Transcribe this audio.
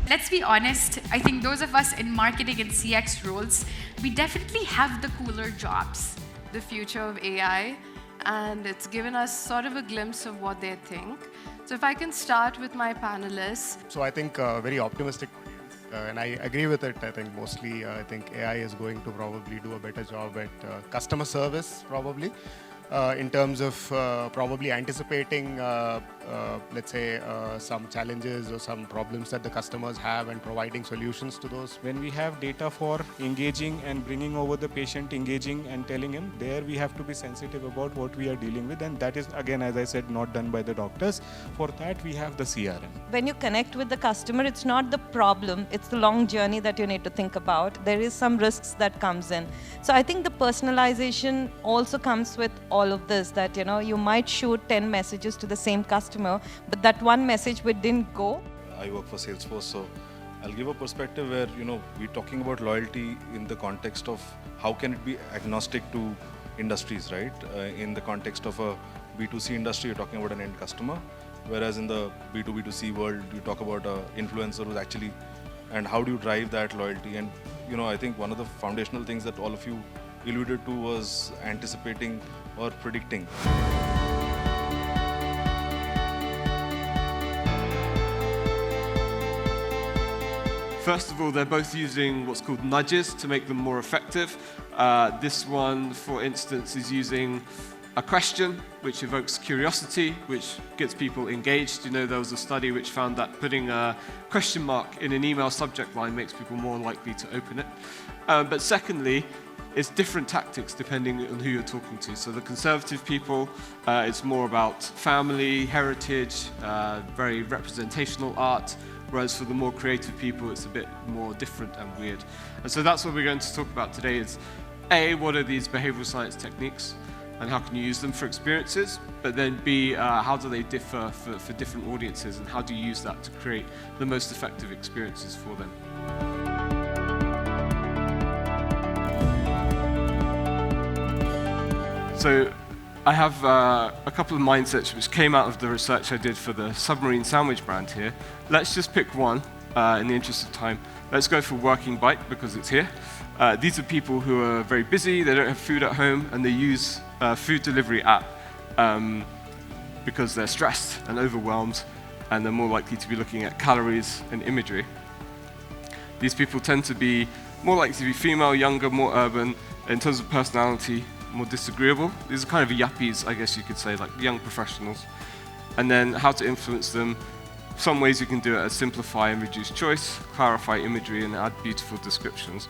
Let's be honest, I think those of us in marketing and CX roles, we definitely have the cooler jobs. The future of AI, and it's given us sort of a glimpse of what they think. So if I can start with my panelists. So I think very optimistic, and I agree with it. I think mostly I think AI is going to probably do a better job at customer service, probably. In terms of probably anticipating, let's say, some challenges or some problems that the customers have and providing solutions to those. When we have data for engaging and bringing over the patient, engaging and telling him, there we have to be sensitive about what we are dealing with, and that is, again, as I said, not done by the doctors. For that, we have the CRM. When you connect with the customer, it's not the problem, it's the long journey that you need to think about. There is some risks that comes in. So I think the personalization also comes with all of this, that you might shoot 10 messages to the same customer, but that one message which didn't go. I work for Salesforce, so I'll give a perspective where we're talking about loyalty in the context of how can it be agnostic to industries, right? In the context of a B2C industry, you're talking about an end customer, whereas in the B2B2C world, you talk about an influencer who's actually, and how do you drive that loyalty? And I think one of the foundational things that all of you alluded to was anticipating or predicting. First of all, they're both using what's called nudges to make them more effective. This one, for instance, is using a question which evokes curiosity, which gets people engaged. There was a study which found that putting a question mark in an email subject line makes people more likely to open it. But secondly, it's different tactics depending on who you're talking to. So the conservative people, it's more about family, heritage, very representational art, whereas for the more creative people, it's a bit more different and weird. And so that's what we're going to talk about today is, A, what are these behavioral science techniques and how can you use them for experiences? But then B, how do they differ for different audiences and how do you use that to create the most effective experiences for them? So I have a couple of mindsets which came out of the research I did for the submarine sandwich brand here. Let's just pick one in the interest of time. Let's go for Working Bite because it's here. These are people who are very busy, they don't have food at home, and they use a food delivery app because they're stressed and overwhelmed, and they're more likely to be looking at calories and imagery. These people tend to be more likely to be female, younger, more urban, in terms of personality, more disagreeable. These are kind of yuppies, I guess you could say, like young professionals. And then how to influence them. Some ways you can do it are simplify and reduce choice, clarify imagery, and add beautiful descriptions.